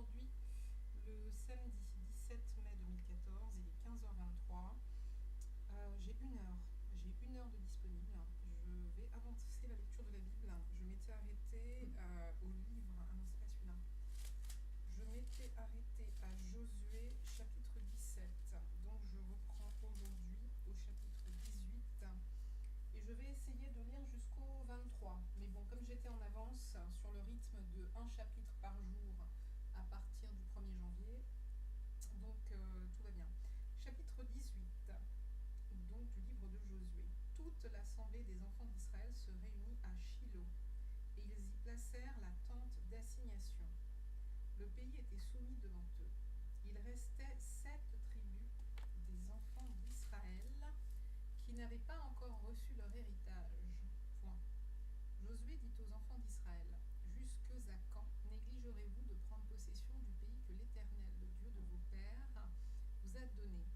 aujourd'hui le samedi 17 mai 2014, il est 15h23. J'ai une heure de disponible. Je vais avancer la lecture de la Bible. Je m'étais arrêtée au livre, non c'est pas celui-là. Je m'étais arrêtée à Josué chapitre 17. Donc je reprends aujourd'hui au chapitre 18. Et je vais essayer de lire jusqu'au 23. Mais bon, comme j'étais en avance sur le rythme de un chapitre par jour à partir du 1er janvier, donc tout va bien. Chapitre 18, donc du livre de Josué. Toute l'assemblée des enfants d'Israël se réunit à Shilo, et ils y placèrent la tente d'assignation. Le pays était soumis devant eux. Il restait 7 tribus des enfants d'Israël qui n'avaient pas encore reçu leur héritage. Point. Josué dit aux enfants d'Israël, « Jusque à quand négligerez-vous de prendre possession du pays que l'Éternel, le Dieu de vos pères, vous a donné?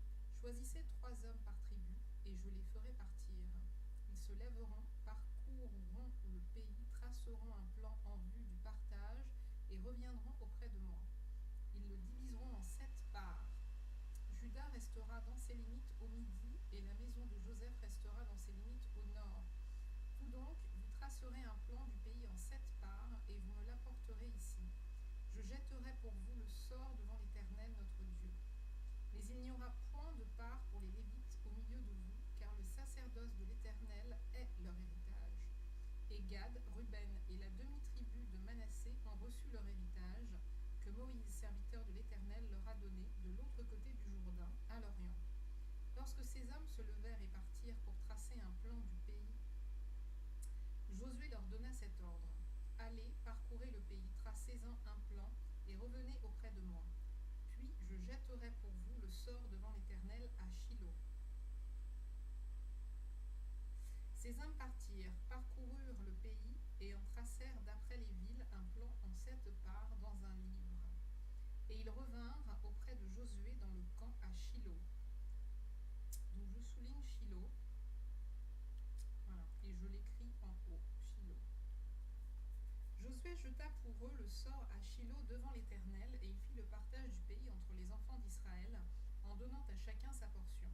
Choisissez 3 hommes par tribu, et je les ferai partir. Ils se lèveront, parcourront le pays, traceront un plan en vue du partage, et reviendront auprès de moi. Ils le diviseront en 7 parts. Juda restera dans ses limites au midi, et la maison de Joseph restera dans ses limites au nord. Vous donc, vous tracerez un plan du pays en 7 parts, et vous me l'apporterez ici. Je jetterai pour vous le sort devant l'Éternel notre Dieu. Mais il n'y aura point de part pour les Lévites au milieu de vous, car le sacerdoce de l'Éternel est leur héritage. Et Gad, Ruben et la demi-tribu de Manassé ont reçu leur héritage, que Moïse, serviteur de l'Éternel, leur a donné de l'autre côté du Jourdain, à l'Orient. Lorsque ces hommes se levèrent et partirent pour tracer un plan du pays, Josué leur donna cet ordre. « Allez, parcourez le pays, tracez-en un plan, et revenez auprès de moi. Puis je jetterai pour vous le sort devant l'Éternel à Shilo. » Ces hommes partirent, parcoururent le pays, et en tracèrent d'après les villes un plan en 7 parts dans un livre. Et ils revinrent auprès de Josué dans le camp à Shilo. Donc je souligne Shilo. Voilà, et je l'écris en haut, Shilo. Josué jeta pour eux le sort à Shilo devant l'Éternel, et il fit le partage du pays entre les enfants d'Israël, en donnant à chacun sa portion.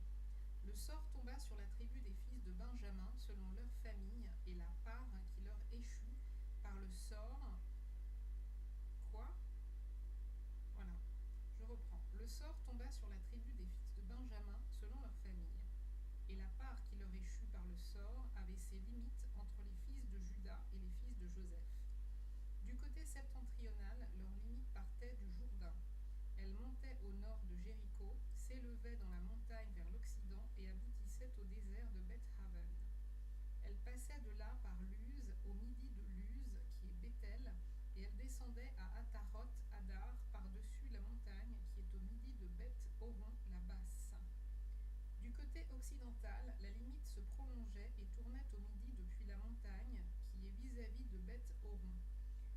Le sort tomba sur la tribu des fils de Benjamin, selon leur famille, et la part qui leur échut par le sort. Quoi ? Voilà, je reprends. Le sort tomba sur la tribu des fils de Benjamin, selon leur famille. Et la part qui leur échut par le sort avait ses limites entre les fils de Juda et les fils de Joseph. Du côté septentrional, leur limite partait du Jourdain. Elle montait au nord de Jéricho, s'élevait dans la montagne vers l'Occident et aboutissait au désert de Beth-Haven. Elle passait de là par Luz, au midi de Luz, qui est Bethel, et elle descendait à Ataroth-Adar par-dessus la montagne qui est au midi de Beth-Horon, la basse. Du côté occidental, la limite se prolongeait et tournait au midi depuis la montagne qui est vis-à-vis de Beth-Horon.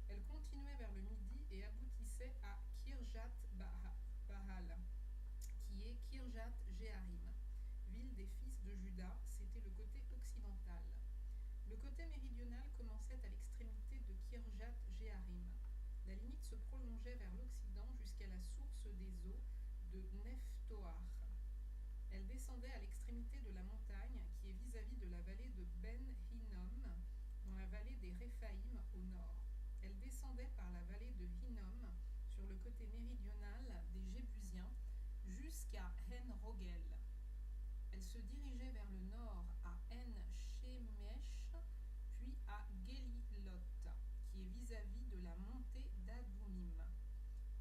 Elle continuait vers le midi et aboutissait à Kirjat-Baal, qui est Kirjat-Jéarim, ville des fils de Juda, c'était le côté occidental. Le côté méridional commençait à l'extrémité de Kirjat-Jéarim. La limite se prolongeait vers l'occident jusqu'à la source des eaux de Nephtoar. Elle descendait à l'extrémité de la montagne qui est vis-à-vis de la vallée de Ben Hinnom, dans la vallée des Réphaïm au nord. Elle descendait par la vallée de Hinnom sur le côté méridional des Jébusiens jusqu'à En-Rogel. Elle se dirigeait vers le nord à En-Shemesh, puis à Gelilot, qui est vis-à-vis de la montée d'Adoumim.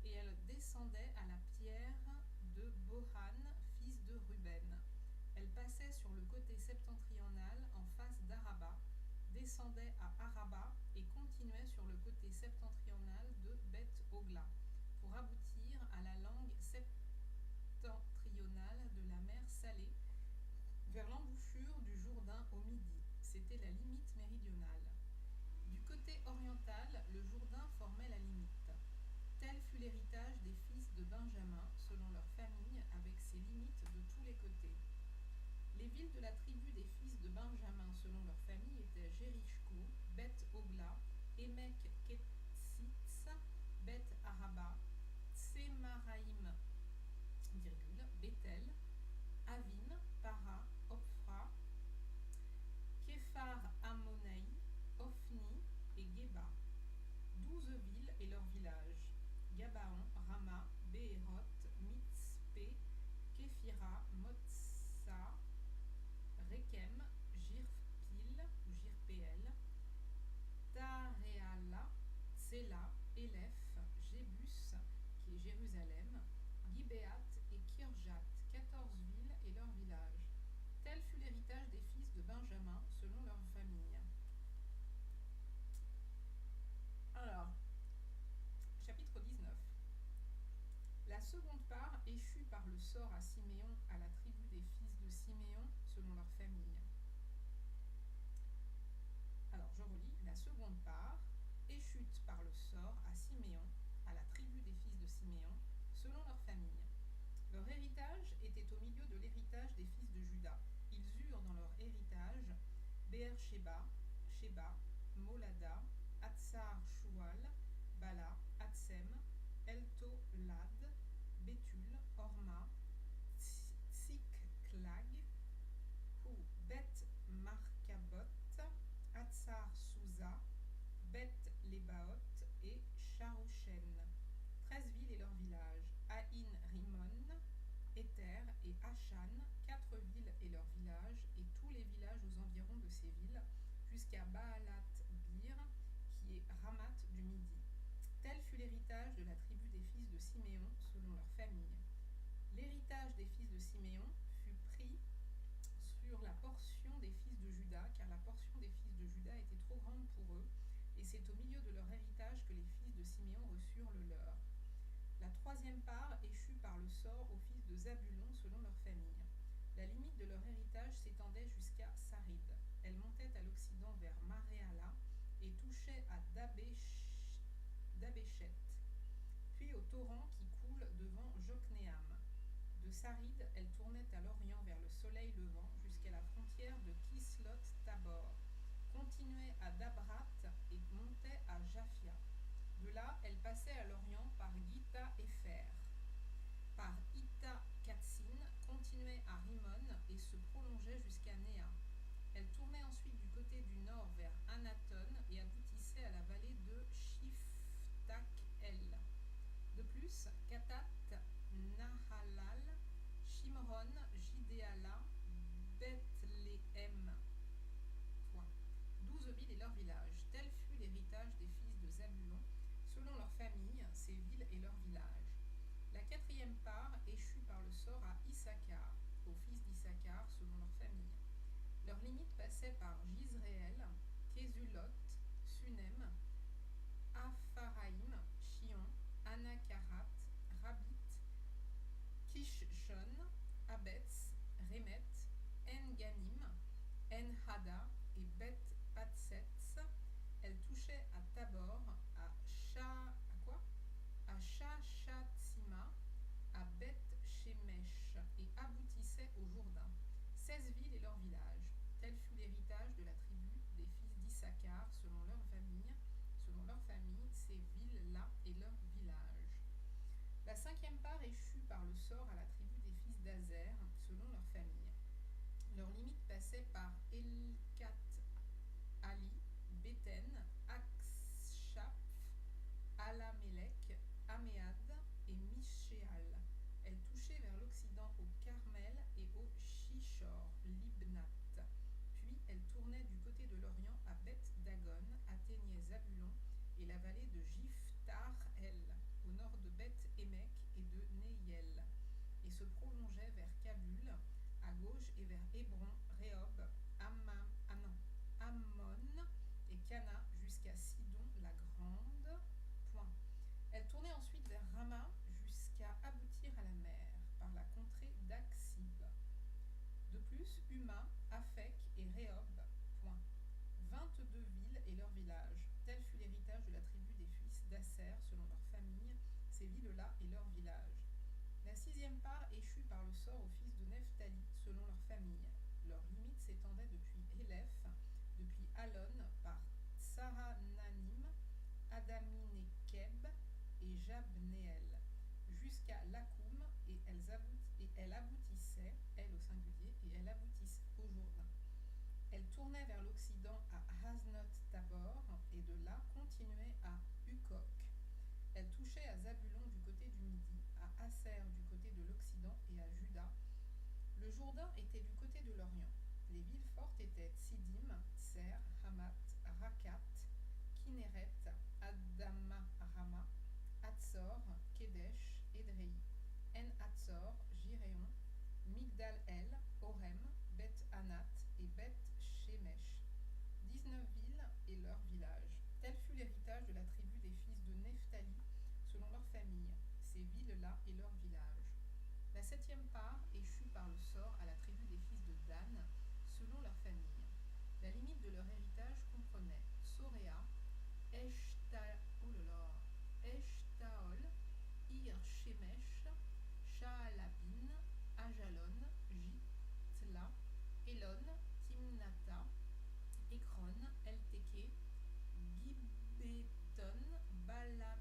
Et elle descendait à la pierre de Bohan, fils de Ruben. Elle passait sur le côté septentrional en face d'Araba, descendait à Araba et continuait sur le côté septentrional de Beth-Ogla, pour aboutir à la langue septentrionale de la mer Salée, vers l'embouchure du Jourdain au midi. C'était la limite méridionale. Du côté oriental, le Jourdain formait la limite. Tel fut l'héritage des fils de Benjamin, selon leur famille, avec ses limites de tous les côtés. Les villes de la tribu des fils de Benjamin, selon leur famille, étaient Jéricho, Beth-Ogla, Emek-Ketsitz, Beth-Araba, Kephira, Motsa, Rekem, Jirpil ou Jirpeel, Tareala, Tsela, Élèphe, Jébus, qui est Jérusalem, Gibéat et Kirjat, 14 villes et leurs villages. Tel fut l'héritage des fils de Benjamin selon leur famille. Alors, chapitre 19. La seconde part échut par le sort à Siméon, à la tribu des fils de Siméon selon leur famille. Alors, je relis. La seconde part échut par le sort à Siméon, à la tribu des fils de Siméon selon leur famille. Leur héritage était au milieu de l'héritage des fils de Juda. Ils eurent dans leur héritage Beer-Sheba, Sheba, Molada, Hatsar Shual, Bala, Hatsem, Eltolad, Béthul, Horma, Tsiklag, Bet Markabot, Hatsar Souza, Bet Lebaot et Sharoshen. 13 villes et leurs villages. Aïn Rimon, Éther et Achan, 4 villes et leurs villages, et tous les villages aux environs de ces villes, jusqu'à Baalat-Bir, qui est Ramat du Midi. Tel fut l'héritage de la tribu des fils de Siméon, selon leur famille. L'héritage des fils de Siméon fut pris sur la portion des fils de Juda, car la portion des fils de Juda était trop grande pour eux, et c'est au milieu de leur héritage que les fils de Siméon reçurent le leur. La troisième part échut par le sort aux fils de Zabulon selon leur famille. La limite de leur héritage s'étendait jusqu'à Sarid. Elle montait à l'occident vers Maréala et touchait à Dabéchet, puis au torrent qui coule devant Joknéam. De Sarid, elle tournait à l'orient vers le soleil levant jusqu'à la frontière de Kislot-Tabor, continuait à Dabrat et montait à Japhia. De là, elle passait à l'orient par Gita-Épher, par Ita-Katsin, continuait à Rimon et se prolongeait jusqu'à Néa. Elle tournait ensuite du côté du nord vers Anaton et aboutissait à la vallée de Shiftak-El. De plus, Katat, Nahalal, Shimron, Jidéala, Bethléem. 12 villes et leurs villages. Tel fut l'héritage des fils de Zabulon, selon leur famille, ces villes et leurs villages. La quatrième part échut par le sort à Issachar, aux fils d'Issachar, selon leur famille. Leur limite passait par Jizréel, Késulot, Sunem, Apharaïm, Chion, Anakarat, Rabit, Kishshon, Abetz, Remet, En-Ganim, En-Hada et Bet-Patsetz. Elle touchait à Tabor, à Shachatsima, à Beth-Shemesh et aboutissait au Jourdain. 16 villes et leurs villages. Tel fut l'héritage de la tribu des fils d'Issachar selon leur famille, ces villes-là et leurs villages. La cinquième part échut par le sort à la tribu des fils d'Azer selon leur famille. Leur limite passait par Elkat Ali, Béten, Akshaph, Alamelech, Améad et Mishéal. Elle touchait vers l'occident au Carmel et au Shishor, Libnat. Puis elle tournait du côté de l'orient à Beth-Dagon, atteignait Zabulon et la vallée de Jiftar-El, au nord de Beth-Émek et de Neyel, et se prolongeait vers Kabul, à gauche et vers Hébron, Rehob, Ammon et Cana jusqu'à Sidon la Grande. Elle tournait ensuite vers Rama jusqu'à aboutir à la mer par la contrée d'Aksib. De plus, Uma, Aphek et Rehob. 22 villes et leurs villages. Tel fut l'héritage de la tribu des fils d'Asser selon leur famille, ces villes-là et leurs villages. La sixième part échut par le sort aux fils de Nephtali selon leur famille. Leur limite s'étendait depuis Élèphe, depuis Alon par Tsarananim, Adaminekeb et Jabnéel, jusqu'à Lakoum, et elle aboutissait, elle au singulier, et elle aboutissait au Jourdain. Elle tournait vers l'occident à Haznot-Tabor et de là continuait à Hukok. Elle touchait à Zabulon du côté du midi, à Aser du côté de l'occident et à Juda, Le Jourdain était du côté de l'Orient. Les villes fortes étaient Tsidim, Tser, Hamat, Rakat, Kinneret, Adama, Rama, Hatzor, Kedesh, Edrei, En Hatzor, Giréon, Migdal El, Orem, Beth Anat et Beth Shemesh. 19 villes et leurs villages. Tel fut l'héritage de la tribu des fils de Nephtali, selon leur famille, ces villes-là et leurs villages. La 7e part échut par le sort à la tribu des fils de Dan, selon leur famille. La limite de leur héritage comprenait Soréa, Eshtaol, Ir Shemesh, Shaalabin, Ajalon, Jitla, Elon, Timnata, Ekron, Elteke, Gibbeton, Baalat,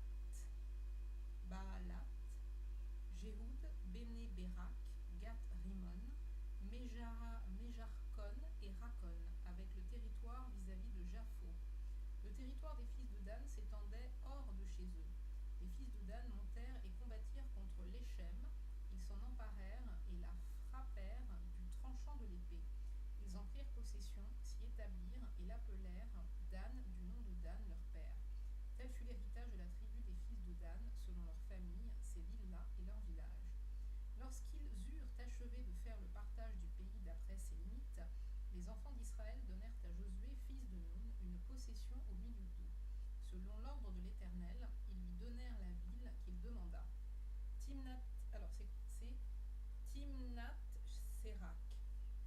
Jéhoud, Béné Bérak, Gat Rimon, Méjarkon et Rakon, avec le territoire vis-à-vis de Japho. Le territoire des fils de Dan s'étendait hors de chez eux. Les fils de Dan montèrent et combattirent contre l'Échem. Ils s'en emparèrent et la frappèrent du tranchant de l'épée. Ils en prirent possession, s'y établirent et l'appelèrent Dan du nom de Dan leur père. Tel fut l'héritage de la tribu des fils de Dan, selon leur famille, ces villes-là et leurs villages. Lorsqu'ils eurent achevé de faire le partage du pays d'après ses limites, les enfants d'Israël donnèrent à Josué, fils de Nun, une possession au milieu d'eux. Selon l'ordre de l'Éternel, ils lui donnèrent la ville qu'il demanda. C'est Timnath-Sérak,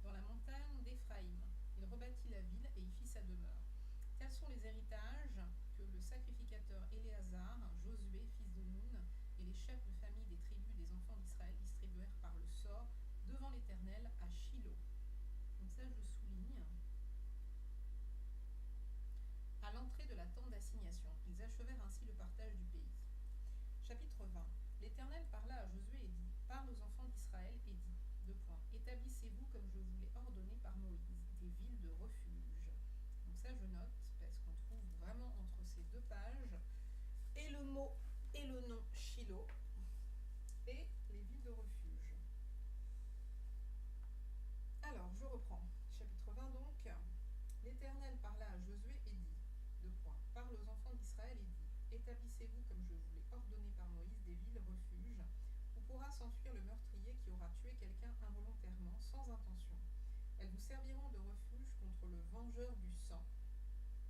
dans la montagne d'Éphraïm. Il rebâtit la ville et y fit sa demeure. Tels sont les héritages que le sacrificateur Éléazar, Josué, fils de Nun, et les chefs de famille des tribus des enfants d'Israël distribuèrent par le sort devant l'Éternel à Shilo. Donc ça, je souligne. À l'entrée de la tente d'assignation, ils achevèrent ainsi le partage du pays. Chapitre 20. L'Éternel parla à Josué et dit, parle aux enfants d'Israël et dit, établissez-vous comme je vous l'ai ordonné par Moïse, des villes de refuge. Donc ça, je note, parce qu'on trouve vraiment entre ces deux pages et le mot et le nom Shilo et les villes de refuge. Alors, je reprends. Chapitre 20 donc. L'Éternel parla à Josué et dit, parle aux enfants d'Israël et dit, établissez-vous comme je vous l'ai ordonné par Moïse des villes refuges, où pourra s'enfuir le meurtrier qui aura tué quelqu'un involontairement, sans intention. Elles vous serviront de refuge contre le vengeur du sang.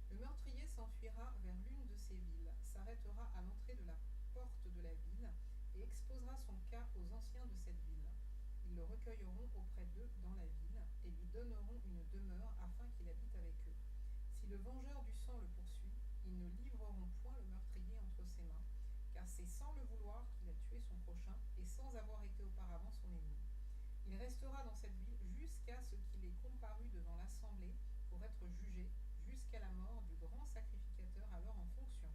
Le meurtrier s'enfuira vers l'une de ces villes, s'arrêtera à l'entrée de la porte de la ville et exposera son cas aux anciens de cette ville. Ils le recueilleront auprès d'eux dans la ville et lui donneront une demeure afin qu'il habite avec eux. Si le vengeur du sang le poursuit, ils ne livreront point le meurtrier entre ses mains, car c'est sans le vouloir qu'il a tué son prochain et sans avoir été auparavant son ennemi. Il restera dans cette ville jusqu'à ce qu'il ait comparu devant l'assemblée pour être jugé, jusqu'à la mort du grand sacrificateur alors en fonction.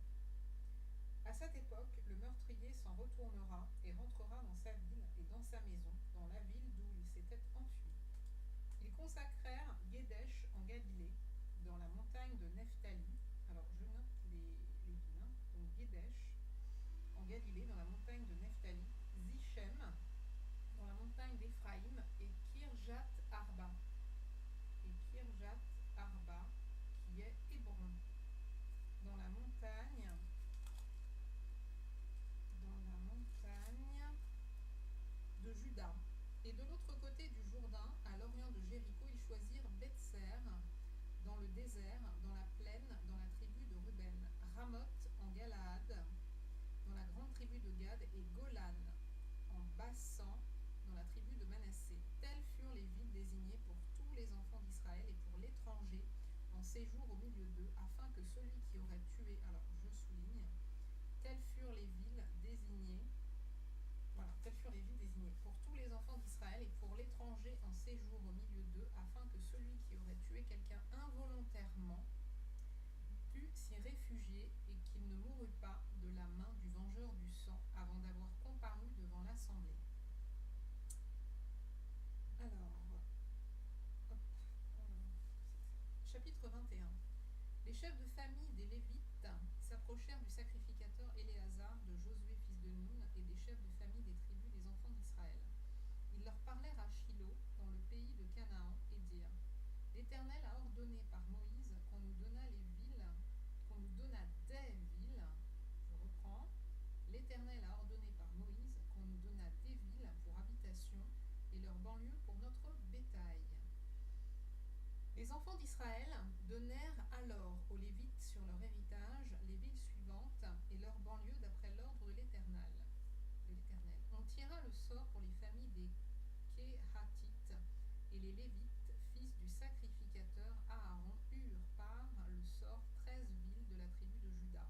À cette époque, le meurtrier s'en retournera et rentrera dans sa ville et dans sa maison, dans la ville d'où il s'était enfui. Ils consacrèrent Guédesh en Galilée, dans la montagne de Nephtali. Alors je note les villes, donc Guédesh en Galilée, dans la montagne de Nephtali, Zichem, dans la montagne d'Éphraïm, et Kirjat Arba. qui est Hébron, dans la montagne de Juda. Et de l'autre côté du Jourdain, à l'orient de Jéricho, ils choisirent Bethser, dans le désert, dans la plaine, dans la tribu de Ruben, Ramoth en Galaad, dans la grande tribu de Gad, et Golan en Bassan, dans la tribu de Manassé. Telles furent les villes désignées pour tous les enfants d'Israël et pour l'étranger en séjour au milieu d'eux, afin que celui qui aurait tué, alors je souligne, telles furent les villes désignées pour tous les enfants d'Israël et pour l'étranger en séjour au milieu d'eux, afin que celui qui aurait tué quelqu'un involontairement pût s'y réfugier et qu'il ne mourût pas de la main du vengeur du sang avant d'avoir comparu devant l'assemblée. Alors, chapitre 21. Les chefs de famille des Lévites s'approchèrent du sacrificateur Éléazar, de Josué fils de Nun, et des chefs de famille des tribus des enfants d'Israël. Ils leur parlèrent à Shilo, dans Les enfants d'Israël donnèrent alors aux Lévites sur leur héritage les villes suivantes et leurs banlieues d'après l'ordre de l'Éternel. On tira le sort pour les familles des Kéhatites, et les Lévites, fils du sacrificateur Aaron, eurent par le sort 13 villes de la tribu de Juda,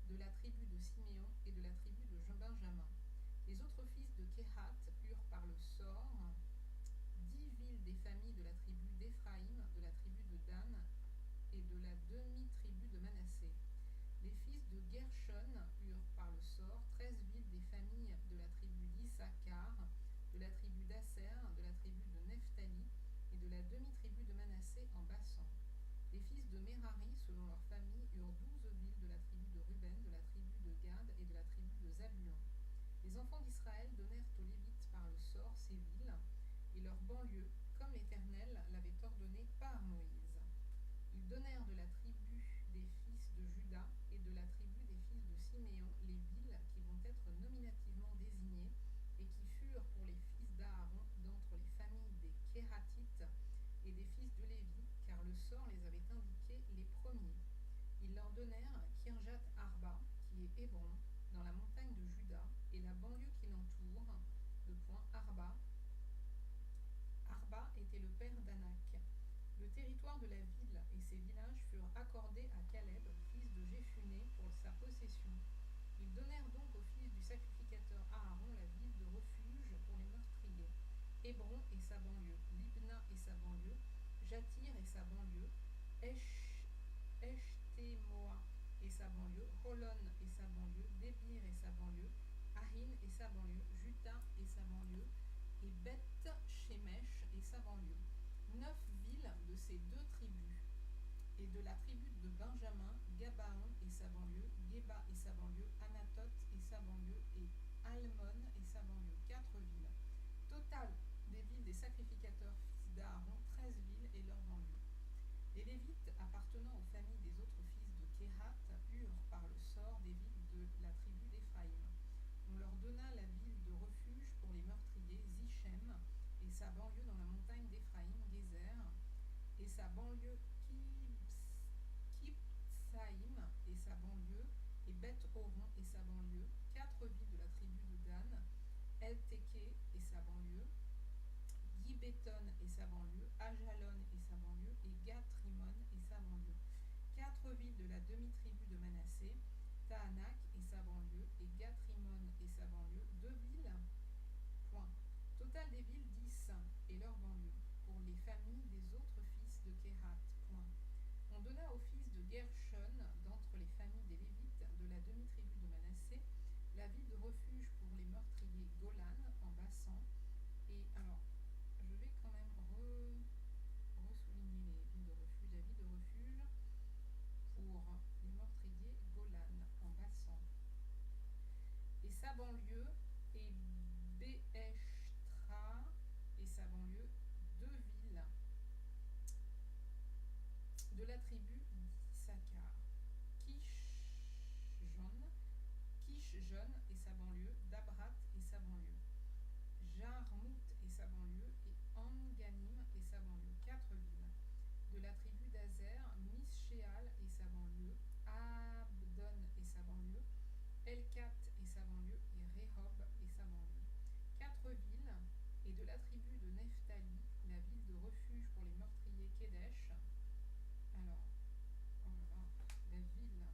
de la tribu de Siméon et de la tribu de Benjamin. Les autres fils de Kéhat eurent par le sort 10 villes des familles de la tribu d'Éphraïm, de la tribu de Dan et de la demi-tribu de Manassé. Les fils de Gershon eurent par le sort 13 villes des familles de la tribu d'Issachar, de la tribu d'Asser, de la tribu de Nephtali et de la demi-tribu de Manassé en Bassan. Les fils de Merari, selon leur famille, eurent 12 villes de la tribu de Ruben, de la tribu de Gad et de la tribu de Zabulon. Les enfants d'Israël donnèrent aux Lévites par le sort ces villes et leurs banlieues, comme l'Éternel l'avait ordonné par Moïse. Ils donnèrent de la tribu des fils de Juda et de la tribu des fils de Siméon les villes qui vont être nominativement désignées et qui furent pour les fils d'Aaron d'entre les familles des Kéhatites et des fils de Lévi, car le sort les avait indiqués les premiers. Ils leur donnèrent Kirjat Arba, qui est Hébron, dans la montagne de Juda, et la banlieue qui l'entoure, Arba. Arba était le père d'Anak. Le territoire de la ville et ses villages furent accordés à Caleb, fils de Jéphuné, pour sa possession. Ils donnèrent donc au fils du sacrificateur Aaron la ville de refuge pour les meurtriers, Hébron et sa banlieue, Libna et sa banlieue, Jatir et sa banlieue, Eshtemoa et sa banlieue, Holon et sa banlieue, Débir et sa banlieue, Ahin et sa banlieue, Juta et sa banlieue, et Beth Shemesh et sa banlieue. 9 villes de ces deux tribus. Et de la tribu de Benjamin, Gabaon et sa banlieue, Geba et sa banlieue, Anatot et sa banlieue, et Almon et sa banlieue. 4 villes. Total des villes des sacrificateurs fils d'Aaron, 13 villes et leurs banlieues. Les Lévites appartenant aux familles des autres fils de Kéhat eurent par le sort des villes de la tribu d'Éphraïm. On leur donna la ville de refuge pour les meurtriers, Zichem, et sa banlieue dans la montagne d'Éphraïm, Gézer, et sa banlieue Kiptsaïm et sa banlieue, et Beth-Horon et sa banlieue, 4 villes de la tribu de Dan, El-Teke et sa banlieue, Gibéton et sa banlieue, Ajalon et sa banlieue, et Gath-Rimon et sa banlieue. 4 villes de la demi-tribu de Manassé, Tahanak et sa banlieue, et Gath-Rimon et sa banlieue, 2 villes. Point. Total des villes 10 et leurs banlieues, pour les familles des autres fils de Kéhat. Point. On donna aux fils de Gershon, d'entre les familles des Lévites, de la demi-tribu de Manassé, la ville de refuge pour les meurtriers Golan en Bassan. Et alors, je vais quand même ressouligner les villes de refuge. La ville de refuge pour les meurtriers Golan en Bassan. Et sa banlieue est Béeshtra et sa banlieue, 2 villes de la tribu d'Issachar. Kishjon et sa banlieue, Dabrat et sa banlieue, Jarmout et sa banlieue, et Anganim et sa banlieue, 4 villes. De la tribu d'Azer, Mishéal et sa banlieue, Abdon et sa banlieue, Elkat et sa banlieue, et Rehob et sa banlieue. 4 villes. Et de la tribu de Nephtali, la ville de refuge pour les meurtriers Kedesh. Alors, oh là là, la ville de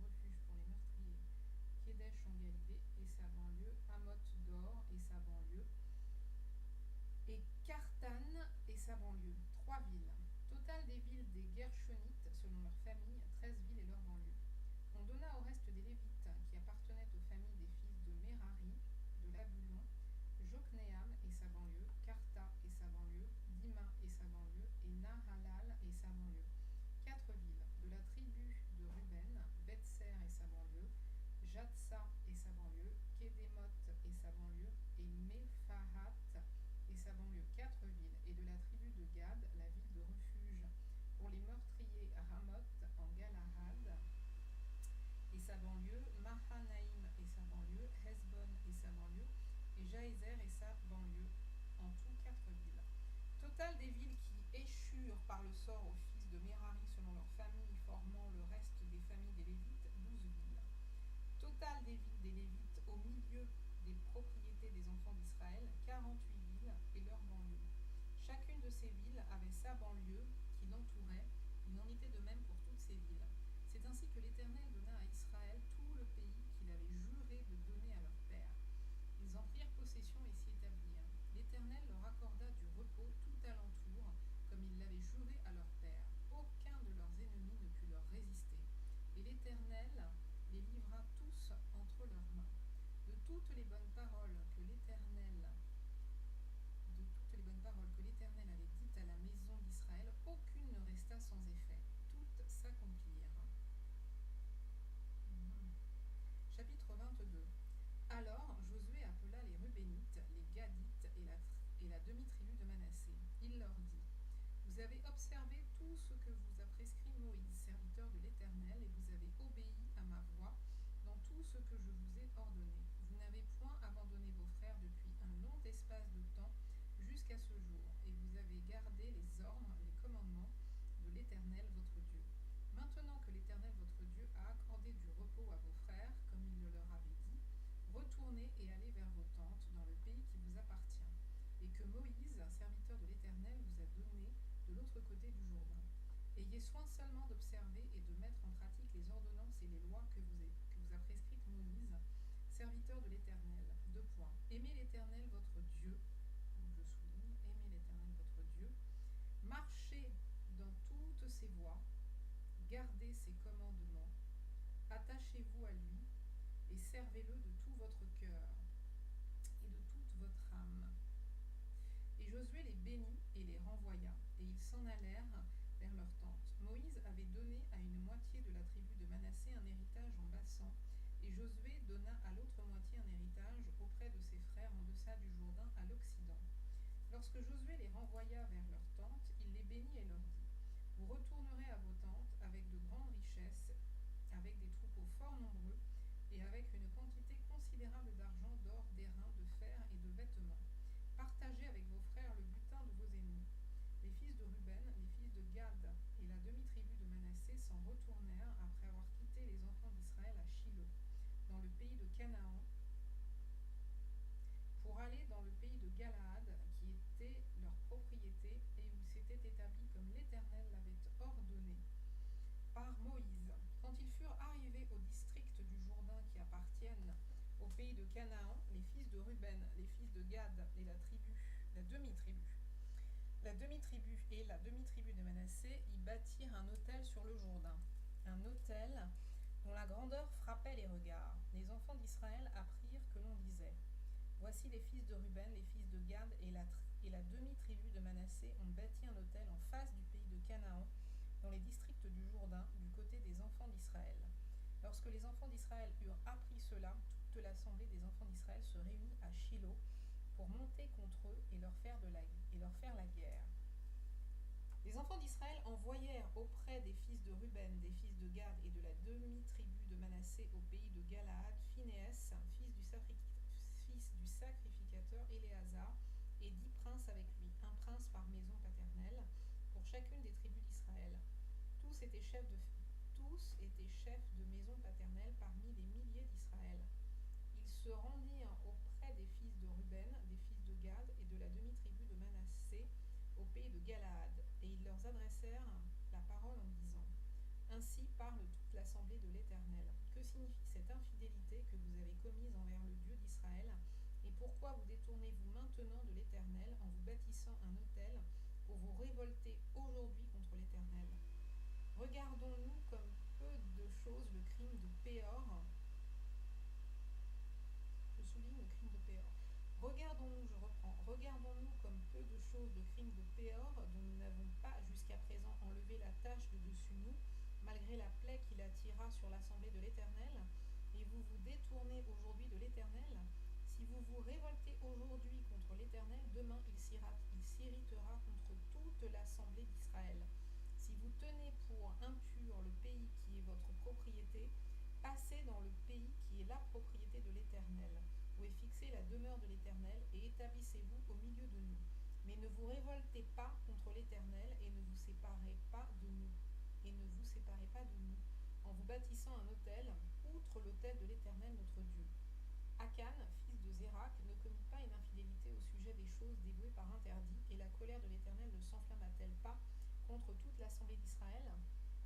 refuge pour les meurtriers Kedesh en Galilée et sa banlieue, Hamoth d'Or et sa banlieue, et Kartan et sa banlieue, 3 villes. Total des villes des Gershonites, selon leur famille, 13 villes et leurs banlieues. On donna au reste des Lévites, qui appartenaient aux familles des fils de Merari, de Labulon, Jokneam et sa banlieue, Karta et sa banlieue, Dima et sa banlieue, et Nahalal et sa banlieue. 4 villes. De la tribu de Ruben, Betser et sa banlieue, Jatsa et sa banlieue, Kédémoth et sa banlieue, et Mephahat et sa banlieue, 4 villes. Et de la tribu de Gad, la ville de refuge pour les meurtriers, Ramoth en Galahad et sa banlieue, Mahanaïm et sa banlieue, Hesbon et sa banlieue, et Jaézer et sa banlieue, en tout 4 villes. Total des villes qui échurent par le sort demi-tribu de Manassé. Il leur dit, vous avez observé tout ce que vous a prescrit Moïse, serviteur de l'Éternel, et vous avez obéi à ma voix dans tout ce que je vous ai ordonné. Vous n'avez point abandonné vos frères depuis un long espace de temps jusqu'à ce jour, et vous avez gardé les ordres, les commandements de l'Éternel votre Dieu. Maintenant que l'Éternel votre Dieu a accordé du repos à vos frères, comme il le leur avait dit, retournez et allez vers vos tentes dans le pays qui vous appartient, et que Moïse, serviteur de l'Éternel, vous a donné de l'autre côté du Jourdain. Ayez soin seulement d'observer et de mettre en pratique les ordonnances et les lois que vous a prescrites Moïse, serviteur de l'Éternel. 2 points. Aimez l'Éternel votre Dieu, je souligne, aimez l'Éternel votre Dieu, marchez dans toutes ses voies, gardez ses commandements, attachez-vous à lui et servez-le de tout votre cœur et de toute votre âme. Et Josué les bénit et les renvoya, et ils s'en allèrent vers leur tente. Moïse avait donné à une moitié de la tribu de Manassé un héritage en Bassan, et Josué donna à l'autre moitié un héritage auprès de ses frères en deçà du Jourdain à l'Occident. Lorsque Josué les renvoya vers leur tente, il les bénit et leur dit, vous retournerez à vos tentes avec de grandes richesses, avec des troupeaux fort nombreux, et avec une quantité considérable d'argent, d'or, d'airain, de fer et de vêtements. Partagez avec vos frères le butin de vos ennemis. Les fils de Ruben, les fils de Gad et la demi-tribu de Manassé s'en retournèrent après avoir quitté les enfants d'Israël à Shilo, dans le pays de Canaan, pour aller dans le pays de Galaad, qui était leur propriété et où s'étaient établis comme l'Éternel l'avait ordonné par Moïse. Quand ils furent arrivés au district du Jourdain qui appartiennent au pays de Canaan, les fils de Ruben, les fils de Gad et la demi-tribu et la demi-tribu de Manassé y bâtirent un autel sur le Jourdain, un autel dont la grandeur frappait les regards. Les enfants d'Israël apprirent que l'on disait, voici les fils de Ruben, les fils de Gad et la demi-tribu de Manassé ont bâti un autel en face du pays de Canaan, dans les districts du Jourdain, du côté des enfants d'Israël. Lorsque les enfants d'Israël eurent appris cela, toute l'assemblée des enfants d'Israël se réunit à Shilo pour monter contre eux et leur faire la guerre. Les enfants d'Israël envoyèrent auprès des fils de Ruben, des fils de Gad et de la demi-tribu de Manassé au pays de Galaad, Phinéas, fils du sacrificateur Éléazar, et 10 princes avec lui, un prince par maison paternelle, pour chacune des tribus d'Israël. Tous étaient chefs de maison paternelle parmi les milliers d'Israël. Ils se rendirent auprès des fils de Ruben, des fils de Gad et de la demi-tribu de Manassé au pays de Galaad, et ils leur adressèrent la parole en disant, ainsi parle toute l'assemblée de l'Éternel. Que signifie cette infidélité que vous avez commise envers le Dieu d'Israël, et pourquoi vous détournez-vous maintenant de l'Éternel en vous bâtissant un autel pour vous révolter aujourd'hui contre l'Éternel? Regardons-nous comme peu de choses le crime de Péor. Je souligne le crime de Péor. Regardons-nous comme peu de choses le crime de Péor, dont nous n'avons pas jusqu'à présent enlevé la tache de dessus nous, malgré la plaie qu'il attira sur l'assemblée de l'Éternel, et vous vous détournez aujourd'hui de l'Éternel. Si vous vous révoltez aujourd'hui contre l'Éternel, demain il s'irritera contre toute l'assemblée d'Israël. Si vous tenez pour impur le pays qui est votre propriété, passez dans le pays qui est la propriété de l'Éternel, où est fixée la demeure de l'Éternel, et établissez-vous au milieu de nous. Mais ne vous révoltez pas contre l'Éternel, et ne vous séparez pas de nous, en vous bâtissant un autel, outre l'autel de l'Éternel notre Dieu. Akan, fils de Zérak, ne commit pas une infidélité au sujet des choses dévouées par interdit, et la colère de l'Éternel ne s'enflamma-t-elle pas contre toute l'assemblée d'Israël?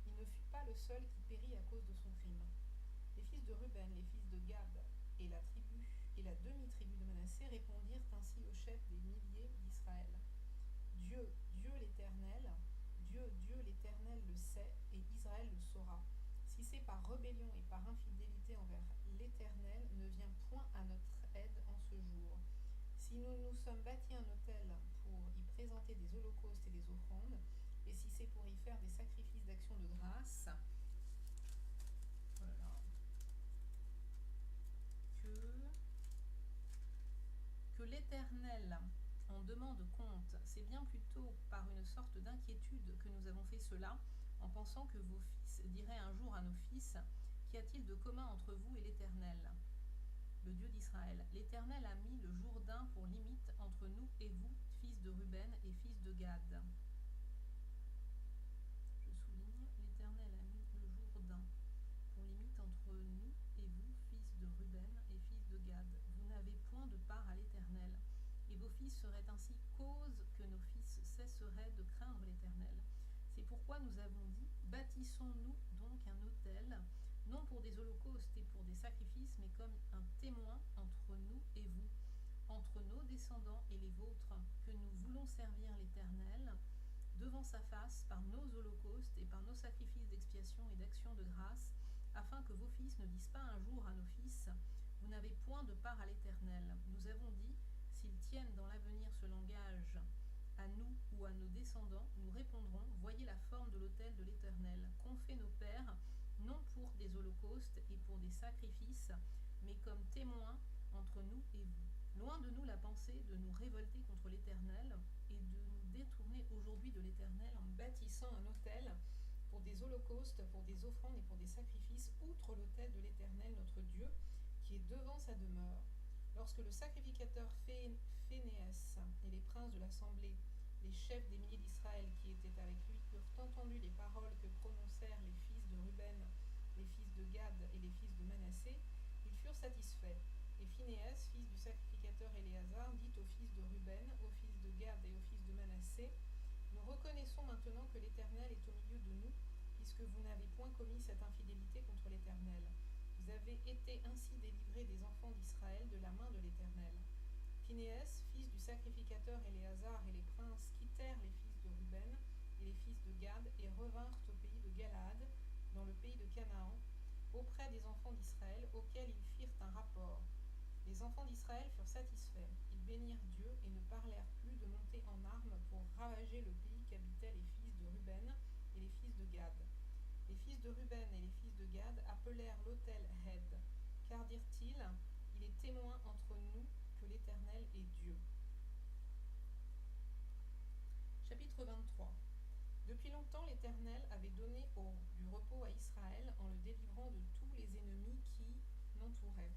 Il ne fut pas le seul qui périt à cause de son crime. Les fils de Ruben, les fils de Gad et la demi-tribu de Manassé répondirent ainsi au chef des milliers d'Israël. Dieu l'Éternel, Dieu l'Éternel le sait, et Israël le saura. Si c'est par rébellion et par infidélité envers l'Éternel, ne vient point à notre aide en ce jour. Si nous nous sommes bâtis un autel pour y présenter des holocaustes et des offrandes, et si c'est pour y faire des sacrifices d'action de grâce, voilà, que l'Éternel on demande compte. C'est bien plutôt par une sorte d'inquiétude que nous avons fait cela, en pensant que vos fils diraient un jour à nos fils, qu'y a-t-il de commun entre vous et l'Éternel, le Dieu d'Israël? L'Éternel a mis le Jourdain pour limite entre nous et vous, fils de Ruben et fils de Gad. Je souligne, l'Éternel a mis le Jourdain pour limite entre nous et vous, fils de Ruben et fils de Gad. Vous n'avez point de part à l'Éternel, et vos fils seraient ainsi cause que nos fils cesseraient de craindre l'Éternel. C'est pourquoi nous avons dit, bâtissons-nous donc un autel, non pour des holocaustes et pour des sacrifices, mais comme un témoin entre nous et vous, entre nos descendants et les vôtres, que nous voulons servir l'Éternel devant sa face par nos holocaustes et par nos sacrifices d'expiation et d'action de grâce, afin que vos fils ne disent pas un jour à nos fils, vous n'avez point de part à l'Éternel. Nous avons dit, s'ils tiennent dans l'avenir ce langage à nous ou à nos descendants, nous répondrons, voyez la forme de l'autel de l'Éternel, qu'ont fait nos pères, non pour des holocaustes et pour des sacrifices, mais comme témoins entre nous et vous. Loin de nous la pensée de nous révolter contre l'Éternel et de nous détourner aujourd'hui de l'Éternel en bâtissant un autel pour des holocaustes, pour des offrandes et pour des sacrifices, outre l'autel de l'Éternel notre Dieu, qui est devant sa demeure. Lorsque le sacrificateur Phénéas et les princes de l'assemblée, les chefs des milliers d'Israël qui étaient avec lui, eurent entendu les paroles que prononcèrent les fils de Ruben, les fils de Gad et les fils de Manassé, ils furent satisfaits. Et Phénéas, fils du sacrificateur Éléazar, dit aux fils de Ruben, aux fils de Gad et aux fils de Manassé, nous reconnaissons maintenant que l'Éternel est au milieu de nous, puisque vous n'avez point commis cette infidélité contre l'Éternel. Vous avez été ainsi délivrés des enfants d'Israël de la main de l'Éternel. Phinehas, fils du sacrificateur Éléazar, et les princes quittèrent les fils de Ruben et les fils de Gad et revinrent au pays de Galaad, dans le pays de Canaan, auprès des enfants d'Israël, auxquels ils firent un rapport. Les enfants d'Israël furent satisfaits. Ils bénirent Dieu et ne parlèrent plus de monter en armes pour ravager le pays qu'habitaient les fils de Ruben et les fils de Gad. Les fils de Ruben et les fils de Gad appelèrent l'autel Hed, car dirent-ils, il est témoin entre nous que l'Éternel est Dieu. Chapitre 23. Depuis longtemps, l'Éternel avait donné du repos à Israël en le délivrant de tous les ennemis qui l'entouraient.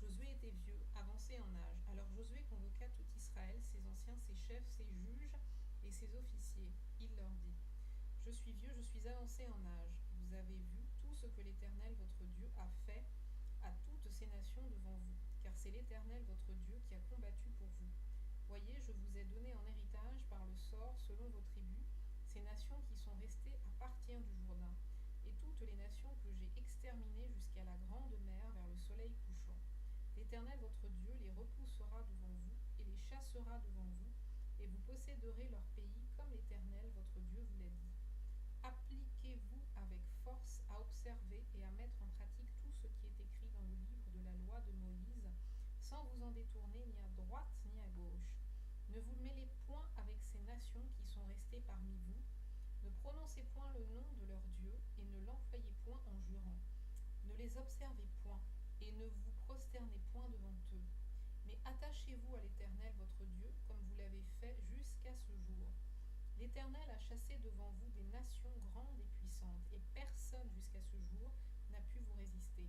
Josué était vieux, avancé en âge. Alors Josué convoqua tout Israël, ses anciens, ses chefs, ses juges et ses officiers. Il leur dit, je suis vieux, je suis avancé en âge. Vous avez vu tout ce que l'Éternel votre Dieu a fait à toutes ces nations devant vous, car c'est l'Éternel votre Dieu qui a combattu pour vous. Voyez, je vous ai donné en héritage par le sort, selon vos tribus, ces nations qui sont restées à partir du Jourdain, et toutes les nations que j'ai exterminées jusqu'à la grande mer vers le soleil couchant. L'Éternel votre Dieu les repoussera devant vous et les chassera devant vous, et vous posséderez leur pays comme l'Éternel votre Dieu vous l'a dit. Appliquez-vous avec force à observer et à mettre en pratique tout ce qui est écrit dans le livre de la loi de Moïse, sans vous en détourner ni à droite ni à gauche. Ne vous mêlez point avec ces nations qui sont restées parmi vous, ne prononcez point le nom de leur Dieu et ne l'employez point en jurant. Ne les observez point et ne vous prosternez point devant eux. Mais attachez-vous à l'Éternel votre Dieu comme vous l'avez fait jusqu'à ce jour. L'Éternel a chassé devant vous des nations grandes et puissantes, et personne jusqu'à ce jour n'a pu vous résister.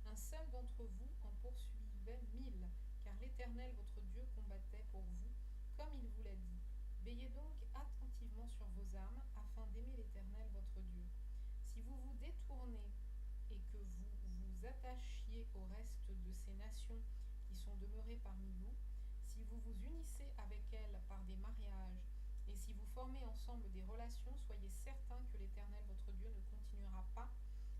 Un seul d'entre vous en poursuivait 1000, car l'Éternel votre Dieu combattait pour vous, comme il vous l'a dit. Veillez donc attentivement sur vos armes, afin d'aimer l'Éternel votre Dieu. Si vous vous détournez et que vous vous attachiez au reste de ces nations qui sont demeurées parmi vous, si vous vous unissez avec elles par des mariages, et si vous formez ensemble des relations, soyez certains que l'Éternel votre Dieu ne continuera pas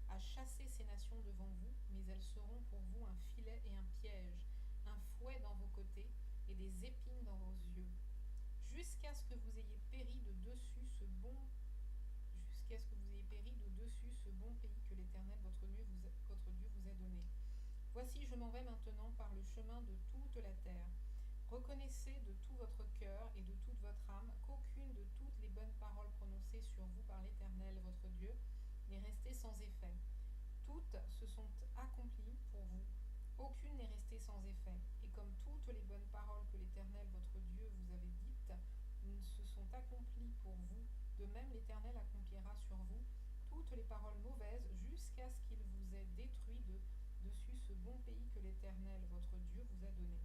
à chasser ces nations devant vous, mais elles seront pour vous un filet et un piège, un fouet dans vos côtés et des épines dans vos yeux, jusqu'à ce que vous ayez péri de dessus ce bon pays que l'Éternel votre Dieu vous a donné. Voici, je m'en vais maintenant par le chemin de toute la terre. Reconnaissez de tout votre cœur et de toute votre âme qu'aucune de toutes les bonnes paroles prononcées sur vous par l'Éternel votre Dieu n'est restée sans effet. Toutes se sont accomplies pour vous. Aucune n'est restée sans effet. Et comme toutes les bonnes paroles que l'Éternel votre Dieu vous avait se sont accomplis pour vous, de même l'Éternel accomplira sur vous toutes les paroles mauvaises jusqu'à ce qu'il vous ait détruit dessus ce bon pays que l'Éternel, votre Dieu, vous a donné.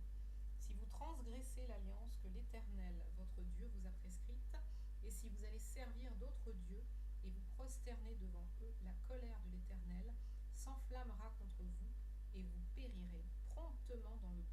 Si vous transgressez l'alliance que l'Éternel, votre Dieu, vous a prescrite, et si vous allez servir d'autres dieux et vous prosterner devant eux, la colère de l'Éternel s'enflammera contre vous et vous périrez promptement dans le